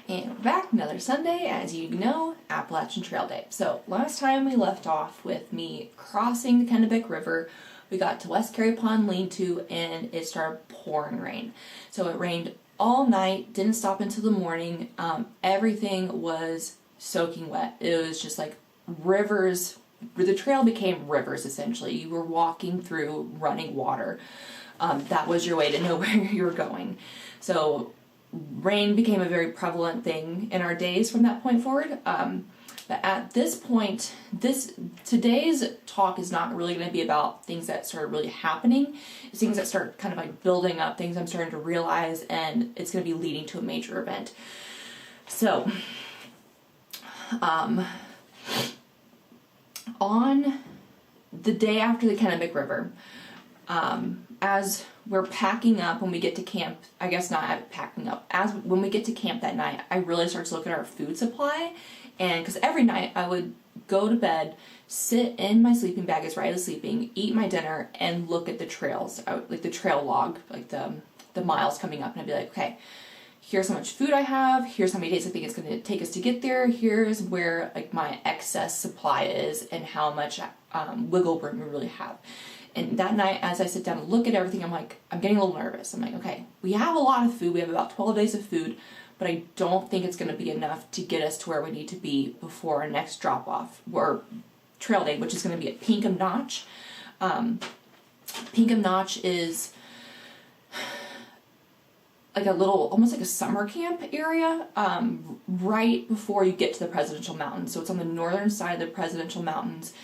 And we're back, another Sunday, as you know, Appalachian Trail Day. So last time we left off with me crossing the Kennebec River. We got to West Carry Pond Lean-To and it started pouring rain. So it rained all night, didn't stop until the morning. Everything was soaking wet. It was just like rivers, the trail became rivers essentially. You were walking through running water. That was your way to know where you were going. So rain became a very prevalent thing in our days from that point forward. But at this point, today's talk is not really going to be about things that started really happening. It's things that start kind of like building up, things I'm starting to realize, and it's going to be leading to a major event. So, on the day after the Kennebec River, as we're packing up when we get to camp, I guess not packing up, when we get to camp that night, I really start to look at our food supply. And because every night I would go to bed, sit in my sleeping bag as Riley was sleeping, eat my dinner, and look at the trails, like the trail log, like the miles coming up, and I'd be like, okay, here's how much food I have, here's how many days I think it's going to take us to get there, here's where like my excess supply is, and how much wiggle room we really have. And that night, as I sit down and look at everything, I'm getting a little nervous. I'm like, okay, we have a lot of food. We have about 12 days of food, but I don't think it's going to be enough to get us to where we need to be before our next drop-off, or trail day, which is going to be at Pinkham Notch. Pinkham Notch is like a little, almost like a summer camp area, right before you get to the Presidential Mountains. So it's on the northern side of the Presidential Mountains.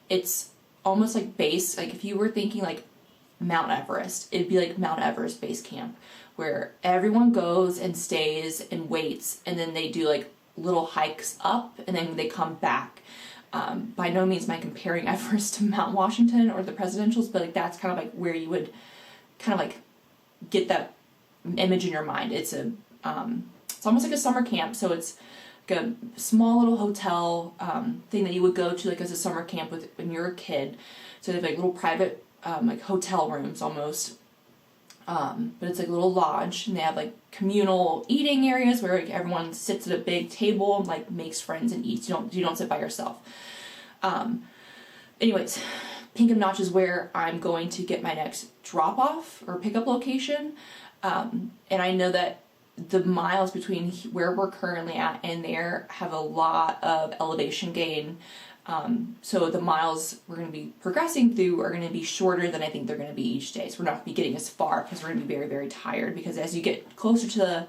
It's almost like base, like if you were thinking like Mount Everest, it'd be like Mount Everest base camp, where everyone goes and stays and waits, and then they do like little hikes up, and then they come back. By no means am I comparing Everest to Mount Washington or the Presidentials, but like that's kind of like where you would kind of like get that image in your mind. It's almost like a summer camp, so it's like a small little hotel thing that you would go to like as a summer camp when you're a kid. So they have like little private like hotel rooms almost, but it's like a little lodge, and they have like communal eating areas where like everyone sits at a big table and like makes friends and eats. You don't sit by yourself. Anyways, Pinkham Notch is where I'm going to get my next drop off or pickup location, and I know that the miles between where we're currently at and there have a lot of elevation gain. So the miles we're going to be progressing through are going to be shorter than I think they're going to be each day. So we're not going to be getting as far because we're going to be very, very tired, because as you get closer to the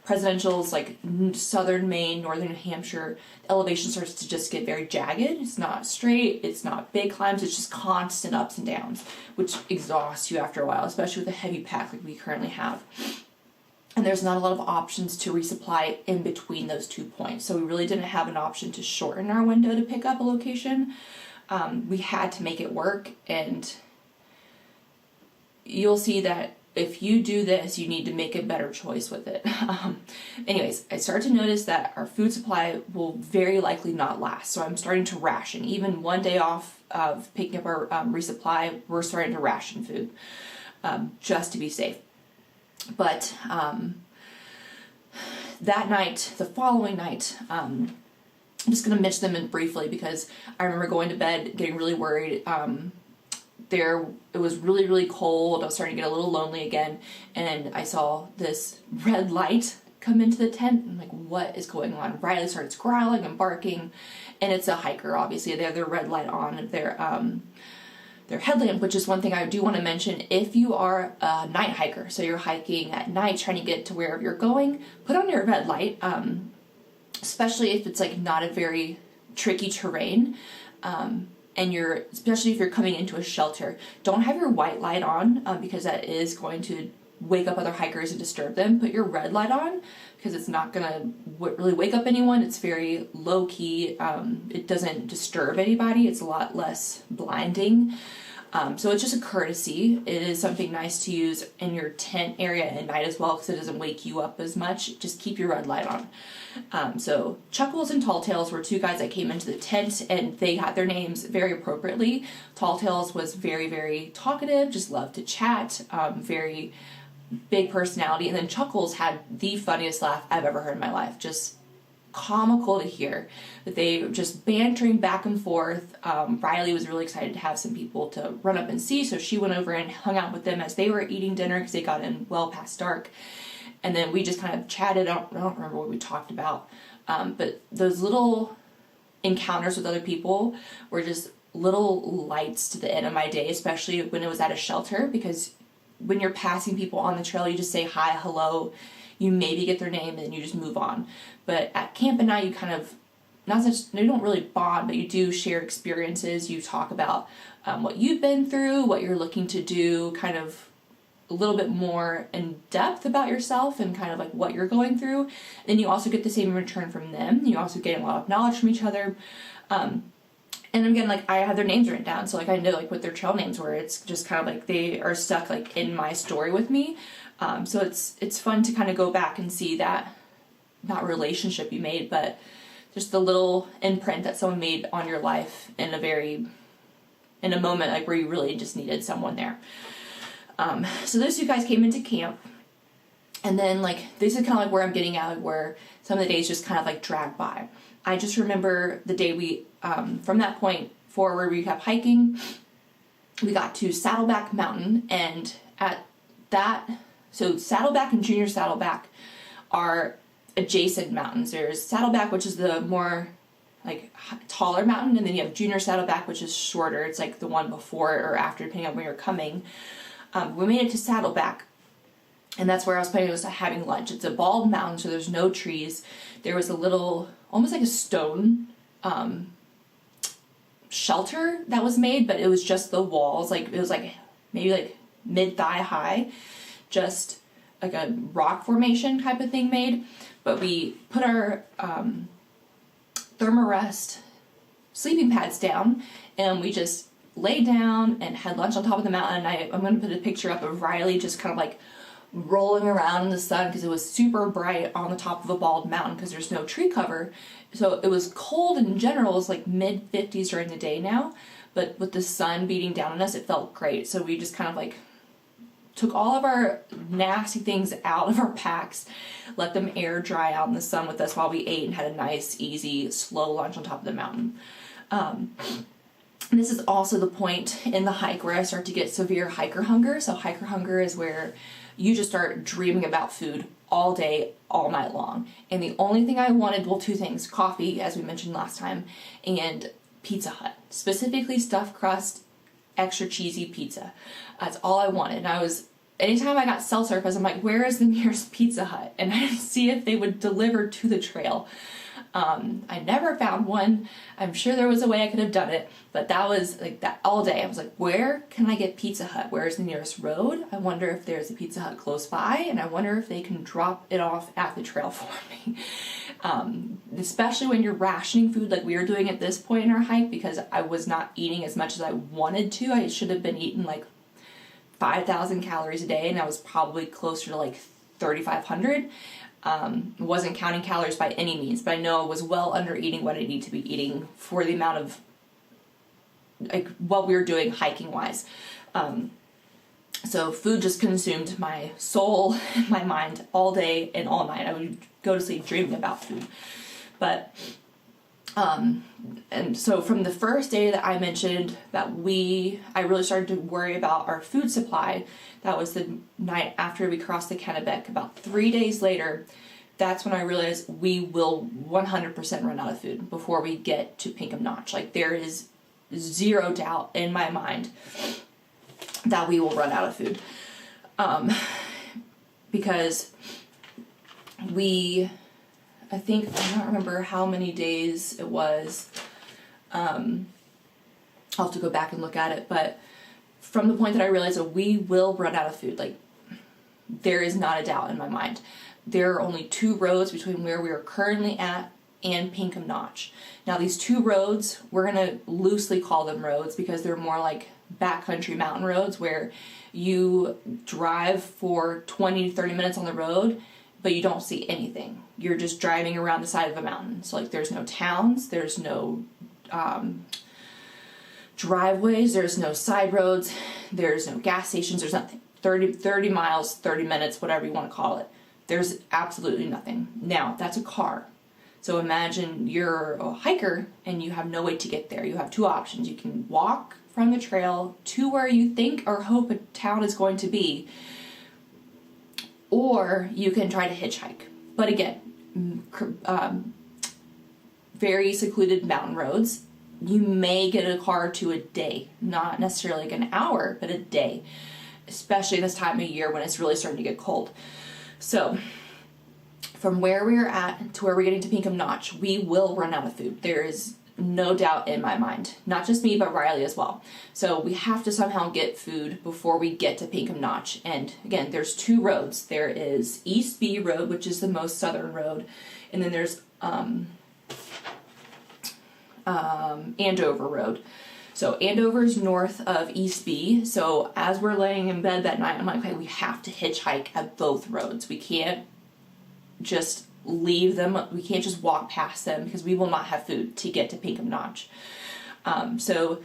Presidentials, like southern Maine, northern New Hampshire, the elevation starts to just get very jagged. It's not straight, it's not big climbs, it's just constant ups and downs, which exhausts you after a while, especially with a heavy pack like we currently have. And there's not a lot of options to resupply in between those 2 points. So we really didn't have an option to shorten our window to pick up a location. We had to make it work, and you'll see that if you do this, you need to make a better choice with it. Anyways, I started to notice that our food supply will very likely not last. So I'm starting to ration. Even one day off of picking up our resupply, we're starting to ration food just to be safe. But that night, the following night, I'm just going to mention them briefly because I remember going to bed getting really worried. It was really, really cold. I was starting to get a little lonely again, and I saw this red light come into the tent. I'm like, what is going on? Riley starts growling and barking, and it's a hiker, obviously. They have their red light on their headlamp, which is one thing I do want to mention. If you are a night hiker, so you're hiking at night trying to get to wherever you're going, put on your red light, especially if it's like not a very tricky terrain, and especially if you're coming into a shelter. Don't have your white light on, because that is going to wake up other hikers and disturb them. Put your red light on because it's not going to really wake up anyone. It's very low key. It doesn't disturb anybody. It's a lot less blinding. So it's just a courtesy. It is something nice to use in your tent area at night as well, because it doesn't wake you up as much. Just keep your red light on. So Chuckles and Tall Tales were two guys that came into the tent, and they got their names very appropriately. Tall Tales was very, very talkative, just loved to chat, very big personality. And then Chuckles had the funniest laugh I've ever heard in my life. Just comical to hear that they were just bantering back and forth. Riley was really excited to have some people to run up and see, so she went over and hung out with them as they were eating dinner because they got in well past dark. And then we just kind of chatted. I don't remember what we talked about, but those little encounters with other people were just little lights to the end of my day, especially when it was at a shelter, because when you're passing people on the trail, you just say hi, hello, you maybe get their name, and then you just move on. But at camp at night, you kind of, you don't really bond, but you do share experiences. You talk about what you've been through, what you're looking to do, kind of a little bit more in depth about yourself and kind of like what you're going through. Then you also get the same in return from them. You also get a lot of knowledge from each other. And again, like, I have their names written down, so like I know like what their trail names were. It's just kind of like they are stuck like in my story with me. So it's fun to kind of go back and see that, not relationship you made, but just the little imprint that someone made on your life in a moment like where you really just needed someone there. So those two guys came into camp, and then like this is kind of like where I'm getting at, like, where some of the days just kind of like drag by. I just remember the day we, from that point forward, we kept hiking. We got to Saddleback Mountain, and at that, so Saddleback and Junior Saddleback are adjacent mountains. There's Saddleback, which is the more like taller mountain, and then you have Junior Saddleback, which is shorter. It's like the one before or after, depending on where you're coming. We made it to Saddleback, and that's where I was planning on having lunch. It's a bald mountain, so there's no trees. There was a little, almost like a stone shelter that was made, but it was just the walls. Like, it was like maybe like mid-thigh high, just like a rock formation type of thing made. But we put our Thermarest sleeping pads down, and we just laid down and had lunch on top of the mountain. I'm going to put a picture up of Riley just kind of like rolling around in the sun because it was super bright on the top of a bald mountain because there's no tree cover. So it was cold in general. It was like mid-50s during the day now, but with the sun beating down on us, it felt great. So we just kind of like took all of our nasty things out of our packs, let them air dry out in the sun with us while we ate and had a nice, easy, slow lunch on top of the mountain. This is also the point in the hike where I start to get severe hiker hunger. So hiker hunger is where you just start dreaming about food all day, all night long. And the only thing I wanted, well, two things: coffee, as we mentioned last time, and Pizza Hut, specifically stuffed crust, extra cheesy pizza. That's all I wanted. And anytime I got cell service, I'm like, where is the nearest Pizza Hut? And I'd see if they would deliver to the trail. I never found one. I'm sure there was a way I could have done it, but that was like that all day. I was like, where can I get Pizza Hut? Where's the nearest road? I wonder if there's a Pizza Hut close by, and I wonder if they can drop it off at the trail for me. Especially when you're rationing food like we were doing at this point in our hike, because I was not eating as much as I wanted to. I should have been eating like 5,000 calories a day, and I was probably closer to like 3,500. Wasn't counting calories by any means, but I know I was well under eating what I need to be eating for the amount of like what we were doing hiking wise. So food just consumed my soul and my mind all day and all night. I would go to sleep dreaming about food. But and so from the first day that I mentioned that I really started to worry about our food supply, that was the night after we crossed the Kennebec. About 3 days later, that's when I realized we will 100% run out of food before we get to Pinkham Notch. Like, there is zero doubt in my mind that we will run out of food. Because I don't remember how many days it was. I'll have to go back and look at it, but from the point that I realized that we will run out of food, like, there is not a doubt in my mind. There are only 2 roads between where we are currently at and Pinkham Notch. Now, these 2 roads, we're going to loosely call them roads because they're more like backcountry mountain roads where you drive for 20 to 30 minutes on the road, but you don't see anything. You're just driving around the side of a mountain. So, like, there's no towns, there's no driveways, there's no side roads, there's no gas stations, there's nothing. 30 miles, 30 minutes, whatever you want to call it. There's absolutely nothing. Now, that's a car. So imagine you're a hiker and you have no way to get there. You have two options. You can walk from the trail to where you think or hope a town is going to be, or you can try to hitchhike. But again, very secluded mountain roads. You may get a car to a day, not necessarily like an hour, but a day, especially this time of year when it's really starting to get cold. So from where we are at to where we're getting to Pinkham Notch, we will run out of food. There is no doubt in my mind. Not just me, but Riley as well. So we have to somehow get food before we get to Pinkham Notch. And again, there's two roads. There is East B Road, which is the most southern road, and then there's Andover Road. So Andover's north of East B. So as we're laying in bed that night, I'm like, okay, we have to hitchhike at both roads. We can't just leave them. We can't just walk past them because we will not have food to get to Pinkham Notch. So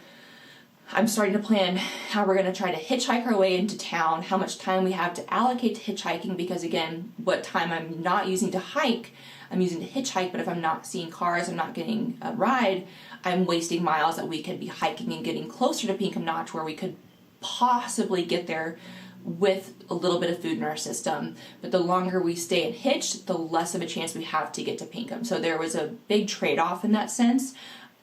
I'm starting to plan how we're going to try to hitchhike our way into town, how much time we have to allocate to hitchhiking, because again, what time I'm not using to hike, I'm using to hitchhike, but if I'm not seeing cars, I'm not getting a ride, I'm wasting miles that we could be hiking and getting closer to Pinkham Notch where we could possibly get there with a little bit of food in our system. But the longer we stay and hitch, the less of a chance we have to get to Pinkham. So there was a big trade-off in that sense.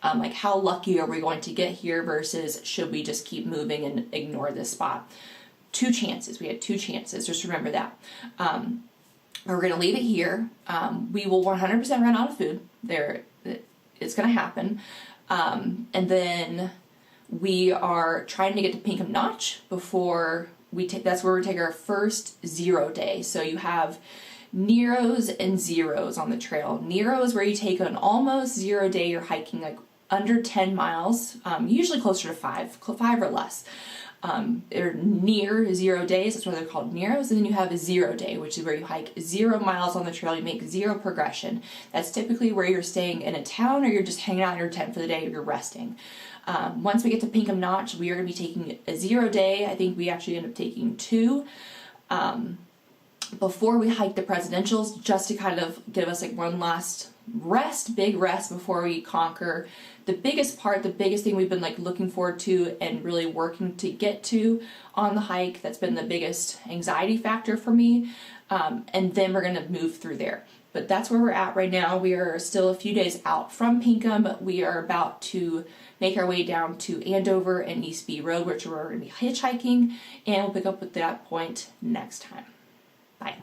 Like how lucky are we going to get here versus should we just keep moving and ignore this spot? Two chances. We had two chances. Just remember that. We're going to leave it here. We will 100% run out of food. It's going to happen. And then we are trying to get to Pinkham Notch before that's where we take our first 0 day. So you have Neros and zeros on the trail. Nero is where you take an almost 0 day. You're hiking like under 10 miles, usually closer to 5 or less. They're near 0 days, that's why they're called Neros. And then you have a 0 day, which is where you hike 0 miles on the trail, you make 0 progression. That's typically where you're staying in a town or you're just hanging out in your tent for the day or you're resting. Once we get to Pinkham Notch, we are going to be taking a 0 day. I think we actually end up taking 2 before we hike the presidentials, just to kind of give us like one last big rest before we conquer the biggest part, the biggest thing we've been like looking forward to and really working to get to on the hike. That's been the biggest anxiety factor for me. And then we're going to move through there. But that's where we're at right now. We are still a few days out from Pinkham. We are about to make our way down to Andover and East B Road, which we're going to be hitchhiking, and we'll pick up at that point next time. Bye.